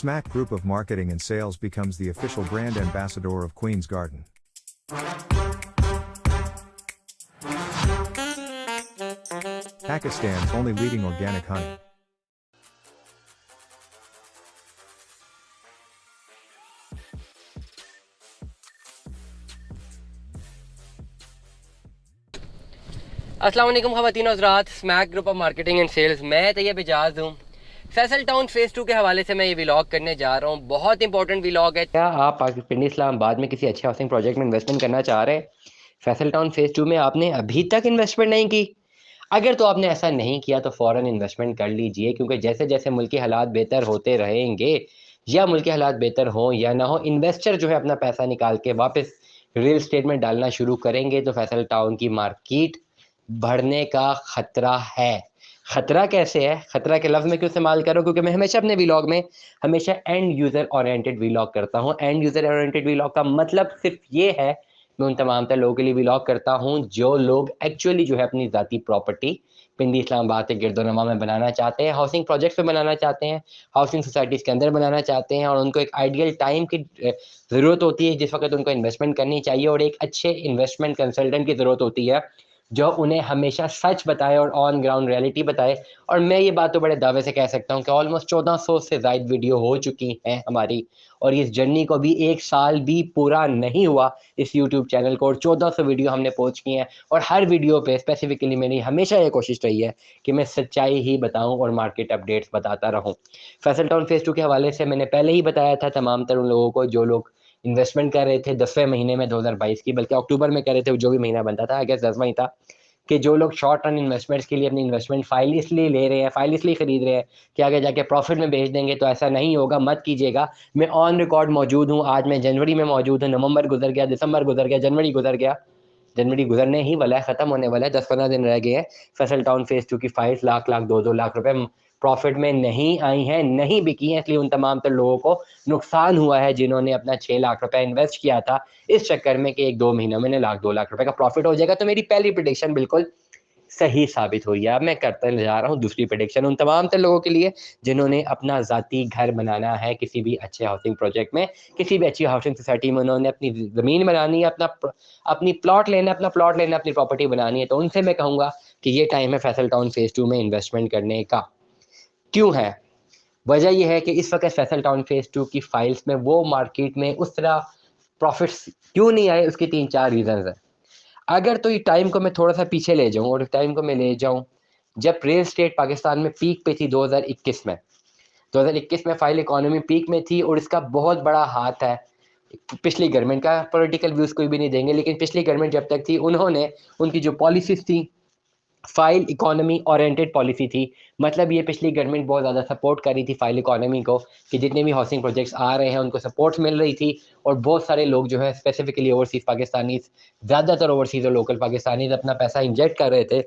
Smack Group of Marketing and Sales becomes the official brand ambassador of Queen's Garden. Pakistan's only leading organic honey. अस्सलाम वालेकुम ख़वातीन हज़रात, smack group of marketing and sales, मैं तैयब इजाज़ हूँ। Faisal town phase 2 के हवाले से मैं ये व्लॉग करने जा रहा हूँ। बहुत इंपॉर्टेंट व्लॉग है। क्या आप पिंडी इस्लामाबाद में किसी अच्छे हाउसिंग प्रोजेक्ट में इन्वेस्टमेंट करना चाह रहे हैं? फैसल टाउन फेज़ 2 में आपने अभी तक इन्वेस्टमेंट नहीं की? अगर तो आपने ऐसा नहीं किया तो फ़ौरन इन्वेस्टमेंट कर लीजिए, क्योंकि जैसे जैसे मुल्क के हालात बेहतर होते रहेंगे या मुल्क के हालात बेहतर हों या ना हो, इन्वेस्टर जो है अपना पैसा निकाल के वापस रियल स्टेट में डालना शुरू करेंगे तो फैसल टाउन की मार्केट बढ़ने का खतरा है। खतरा कैसे है? खतरा के लफ्ज़ में क्यों इस्तेमाल करो? क्योंकि मैं हमेशा अपने व्लॉग में हमेशा एंड यूज़र ओरिएंटेड व्लॉग करता हूँ। एंड यूज़र ओरिएंटेड व्लॉग का मतलब सिर्फ ये है, मैं उन तमाम तर लोगों के लिए व्लॉग करता हूँ जो लोग एक्चुअली जो है अपनी ज़ाती प्रॉपर्टी पिंडी इस्लामाबाद के गिरदोनमा में बनाना चाहते हैं, हाउसिंग प्रोजेक्ट्स में बनाना चाहते हैं, हाउसिंग सोसाइटीज़ के अंदर बनाना चाहते हैं, और उनको एक आइडियल टाइम की ज़रूरत होती है जिस वक्त उनको इन्वेस्टमेंट करनी चाहिए, और एक अच्छे इन्वेस्टमेंट कंसल्टेंट की ज़रूरत होती है जो उन्हें हमेशा सच बताए और ऑन ग्राउंड रियलिटी बताए। और मैं ये बात तो बड़े दावे से कह सकता हूँ कि ऑलमोस्ट 1400 से ज़ायद वीडियो हो चुकी हैं हमारी, और इस जर्नी को भी 1 साल भी पूरा नहीं हुआ इस यूट्यूब चैनल को, और 1400 वीडियो हमने पहुँच की हैं। और हर वीडियो पे स्पेसिफिकली मेरी हमेशा ये कोशिश रही है कि मैं सच्चाई ही बताऊँ और मार्केट अपडेट्स बताता रहूँ। फैसल टाउन फेज़ 2 के हवाले से मैंने पहले ही बताया था तमाम तर उन लोगों को जो लोग इन्वेस्टमेंट कर रहे थे 10वें महीने में 2022 की, बल्कि अक्टूबर में कर रहे थे, जो भी महीना बनता था, आई गेस 10वां ही था, कि जो लोग शॉर्ट रन इन्वेस्टमेंट्स के लिए अपनी इन्वेस्टमेंट फाइल इसलिए ले रहे हैं, फाइल इसलिए खरीद रहे हैं कि आगे जाके प्रॉफिट में बेच देंगे, तो ऐसा नहीं होगा, मत कीजिएगा। मैं ऑन रिकॉर्ड मौजूद हूँ। आज मैं जनवरी में मौजूद हूँ। नवंबर गुजर गया, दिसंबर गुजर गया, जनवरी गुजर गया, जनवरी गुजरने ही वाला है, ख़त्म होने वाला है, 10-15 दिन रह गए हैं। फैसल टाउन फेज़ 2 की फाइल्स लाख लाख 2-2 लाख रुपए प्रॉफिट में नहीं आई हैं, नहीं बिकी हैं, इसलिए उन तमाम तर लोगों को नुकसान हुआ है जिन्होंने अपना 6 लाख रुपए इन्वेस्ट किया था इस चक्कर में कि 1-2 महीनों में लाख 2 लाख रुपए का प्रॉफिट हो जाएगा। तो मेरी पहली प्रेडिक्शन बिल्कुल सही साबित हुई है। अब मैं करता जा रहा हूँ दूसरी प्रेडिक्शन उन तमाम तर लोगों के लिए जिन्होंने अपना ज़ाती घर बनाना है किसी भी अच्छे हाउसिंग प्रोजेक्ट में, किसी भी अच्छी हाउसिंग सोसाइटी में। उन्होंने अपनी ज़मीन बनानी है, अपनी प्लॉट लेना है, अपना प्लॉट लेना है, अपनी प्रॉपर्टी बनानी है, तो उनसे मैं कहूँगा कि ये टाइम है फैसल टाउन फेज़ 2 में इन्वेस्टमेंट करने का। क्यों है? वजह ये है कि इस वक़्त फैसल टाउन फेज़ 2 की फाइल्स में वो मार्केट में उस तरह प्रॉफिट्स क्यों नहीं आए, उसके 3-4 रीज़न्स हैं। अगर तो ये टाइम को मैं थोड़ा-सा पीछे ले जाऊँ, और टाइम को मैं ले जाऊँ जब रियल एस्टेट पाकिस्तान में पीक पे थी 2021 में। 2021 में फ़ाइल इकॉनमी पीक में थी, और इसका बहुत बड़ा हाथ है पिछली गवर्नमेंट का। पॉलिटिकल व्यूज़ कोई भी नहीं देंगे, लेकिन पिछली गवर्नमेंट जब तक थी, उन्होंने उनकी जो पॉलिसीज़ थी, फ़ाइल इकॉनमी ओरिएंटेड पॉलिसी थी। मतलब ये पिछली गवर्नमेंट बहुत ज़्यादा सपोर्ट कर रही थी फ़ाइल इकॉनमी को, कि जितने भी हाउसिंग प्रोजेक्ट्स आ रहे हैं उनको सपोर्ट मिल रही थी, और बहुत सारे लोग जो है स्पेसिफिकली ओवरसीज़ पाकिस्तानीज़, ज़्यादातर ओवरसीज़ और लोकल पाकिस्तानीज़ अपना पैसा इंजेक्ट कर रहे थे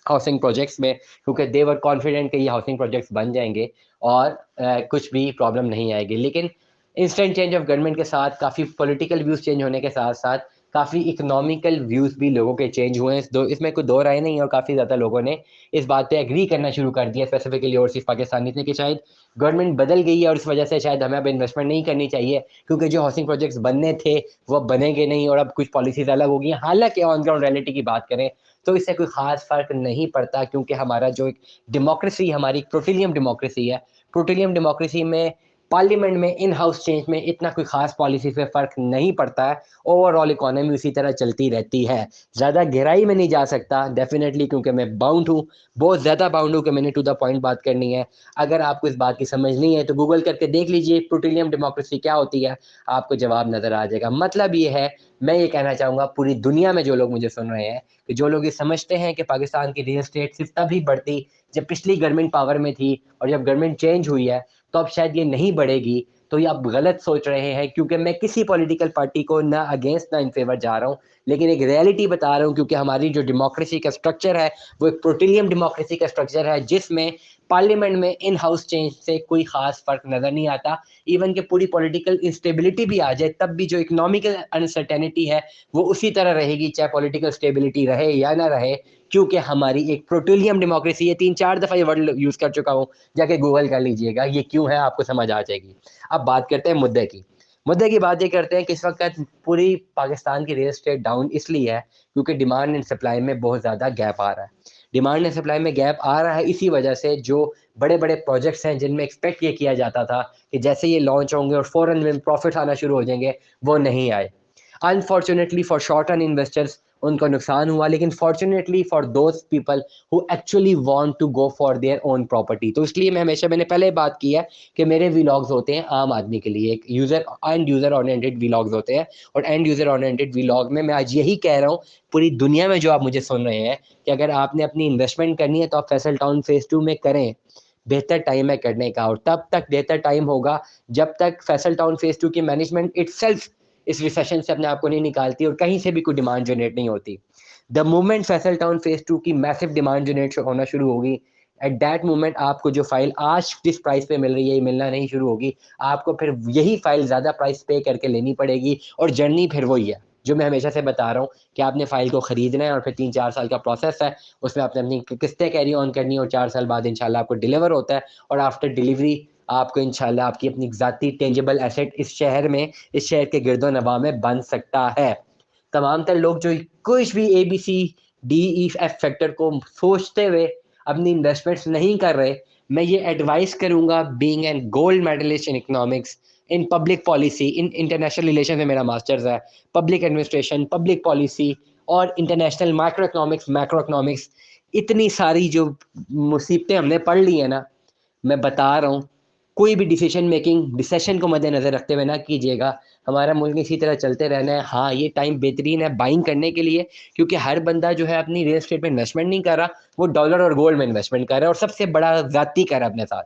हाउसिंग प्रोजेक्ट्स में, क्योंकि दे वर कॉन्फिडेंट कि ये हाउसिंग प्रोजेक्ट्स बन जाएँगे और कुछ भी प्रॉब्लम नहीं आएगी। लेकिन इंस्टेंट चेंज ऑफ गवर्नमेंट के साथ, काफ़ी पॉलिटिकल व्यूज़ चेंज होने के साथ-साथ, काफ़ी इकोनॉमिकल व्यूज़ भी लोगों के चेंज हुए हैं। इसमें कोई दो राय नहीं है, और काफ़ी ज़्यादा लोगों ने इस बात पे एग्री करना शुरू कर दिया, स्पेसिफिकली ओवरसीज़ पाकिस्तानीज़ ने, कि शायद गवर्नमेंट बदल गई है और इस वजह से शायद हमें अब इन्वेस्टमेंट नहीं करनी चाहिए, क्योंकि जो हाउसिंग प्रोजेक्ट्स बनने थे वो अब बनेंगे नहीं, और अब कुछ पॉलिसीज़ अलग हो गई हैं। हालाँकि ऑन ग्राउंड रियलिटी की बात करें तो इससे कोई ख़ास फ़र्क नहीं पड़ता, क्योंकि हमारा जो एक डेमोक्रेसी, हमारी प्रोटिलियम डेमोक्रेसी है, प्रोटिलियम डेमोक्रेसी में पार्लियामेंट में इन हाउस चेंज में इतना कोई ख़ास पॉलिसी से फ़र्क नहीं पड़ता है। ओवरऑल इकोनॉमी उसी तरह चलती रहती है। ज़्यादा गहराई में नहीं जा सकता डेफ़िनेटली, क्योंकि मैं बाउंड हूँ, बहुत ज़्यादा बाउंड हूँ कि मैंने टू द पॉइंट बात करनी है। अगर आपको इस बात की समझ नहीं है तो गूगल करके देख लीजिए प्रोटिलियम डेमोक्रेसी क्या होती है, आपको जवाब नज़र आ जाएगा। मतलब ये है, मैं ये कहना चाहूँगा पूरी दुनिया में जो लोग मुझे सुन रहे हैं, कि जो लोग ये समझते हैं कि पाकिस्तान की रियल एस्टेट सिर्फ़ तभी बढ़ती जब पिछली गवर्नमेंट पावर में थी, और जब गवर्नमेंट चेंज हुई है तो अब शायद ये नहीं बढ़ेगी, तो ये आप गलत सोच रहे हैं। क्योंकि मैं किसी पॉलिटिकल पार्टी को ना अगेंस्ट ना इन फेवर जा रहा हूँ, लेकिन एक रियलिटी बता रहा हूँ, क्योंकि हमारी जो डेमोक्रेसी का स्ट्रक्चर है वो एक प्रोटिलियम डेमोक्रेसी का स्ट्रक्चर है, जिसमें पार्लियामेंट में इन हाउस चेंज से कोई ख़ास फ़र्क नज़र नहीं आता। इवन कि पूरी पॉलिटिकल इंस्टेबिलिटी भी आ जाए, तब भी जो इकोनॉमिकल अनसर्टेनिटी है, वो उसी तरह रहेगी, चाहे पॉलिटिकल स्टेबिलिटी रहे या ना रहे, क्योंकि हमारी एक प्लूटोनियम डेमोक्रेसी है। 3-4 दफ़ा ये वर्ड यूज़ कर चुका हूँ, जाके गूगल कर लीजिएगा, ये क्यों है आपको समझ आ जाएगी। अब बात करते हैं मुद्दे की। मुद्दे की बात ये करते हैं कि इस वक़्त पूरी पाकिस्तान की रियल एस्टेट डाउन इसलिए है, क्योंकि डिमांड एंड सप्लाई में बहुत ज़्यादा गैप आ रहा है। डिमांड एंड सप्लाई में गैप आ रहा है इसी वजह से, जो बड़े-बड़े प्रोजेक्ट्स हैं जिनमें एक्सपेक्ट ये किया जाता था कि जैसे ये लॉन्च होंगे और फ़ौरन में प्रॉफ़िट्स आना शुरू हो जाएँगे, वो नहीं आए। Unfortunately for short term investors उनको नुकसान हुआ, लेकिन fortunately for those people who actually want to go for their own property. तो इसलिए मैंने पहले बात की है कि मेरे व्लॉग्स होते हैं आम आदमी के लिए, एक एंड यूज़र ओरिएंटेड व्लॉग्स होते हैं। और एंड यूज़र ओरिएंटेड व्लॉग में मैं आज यही कह रहा हूँ, पूरी दुनिया में जो आप मुझे सुन रहे हैं, कि अगर आपने अपनी इन्वेस्टमेंट करनी है तो आप फैसल टाउन फ़ेज़ 2 में करें। बेहतर टाइम है करने का, और तब तक बेहतर टाइम होगा जब तक फैसल टाउन फ़ेज़ 2 की मैनेजमेंट इटसेल्फ इस रिसेशन से अपने आप को नहीं निकालती और कहीं से भी कोई डिमांड जनरेट नहीं होती। The moment Faisal town phase 2 की मैसिव डिमांड जनरेट होना शुरू होगी, एट दैट मोमेंट आपको जो फ़ाइल आज जिस प्राइस पे मिल रही है, ये मिलना नहीं शुरू होगी। आपको फिर यही फ़ाइल ज़्यादा प्राइस पे करके लेनी पड़ेगी, और जर्नी फिर वही है, जो मैं हमेशा से बता रहा हूँ कि आपने फ़ाइल को खरीदना है और फिर 3-4 साल का प्रोसेस है। उसमें आपने अपनी किस्तें कैरी ऑन करनी है और 4 साल बाद इंशाल्लाह आपको डिलीवर होता है, और आफ्टर डिलीवरी आपको इंशाल्लाह आपकी अपनी ज़ाती टेंजिबल एसेट इस शहर के गिरदो-नवाह में बन सकता है। तमाम तर लोग जो कुछ भी ABCDE F फैक्टर को सोचते हुए अपनी इन्वेस्टमेंट्स नहीं कर रहे, मैं ये एडवाइस करूँगा, being an gold medallist in economics, in public policy, in international relations में मेरा मास्टर्स है, पब्लिक एडमिनिस्ट्रेशन, पब्लिक पॉलिसी और इंटरनेशनल मैक्रो इकोनॉमिक्स, इतनी सारी जो मुसीबतें हमने पढ़ ली हैं ना, मैं बता रहा हूँ, कोई भी डिसीज़न को मद्देनज़र रखते हुए ना कीजिएगा। हमारा मुल्क इसी तरह चलते रहना है। हाँ, ये टाइम बेहतरीन है बाइंग करने के लिए, क्योंकि हर बंदा जो है अपनी रियल एस्टेट में इन्वेस्टमेंट नहीं कर रहा, वो डॉलर और गोल्ड में इन्वेस्टमेंट कर रहा है, और सबसे बड़ा ज़्यादती कर रहा है अपने साथ।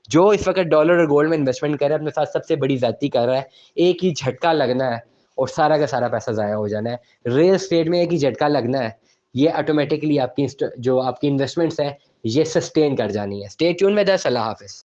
जो इस वक़्त डॉलर और गोल्ड में इन्वेस्टमेंट कर रहा है, अपने साथ सबसे बड़ी ज़्यादती कर रहा है। एक ही झटका लगना है और सारा का सारा पैसा ज़ाया हो जाना है। रियल एस्टेट में एक ही झटका लगना है, ये ऑटोमैटिकली आपकी जो आपकी इन्वेस्टमेंट्स हैं, ये सस्टेन कर जानी है। Stay tuned with us. अल्लाह हाफ़िज़।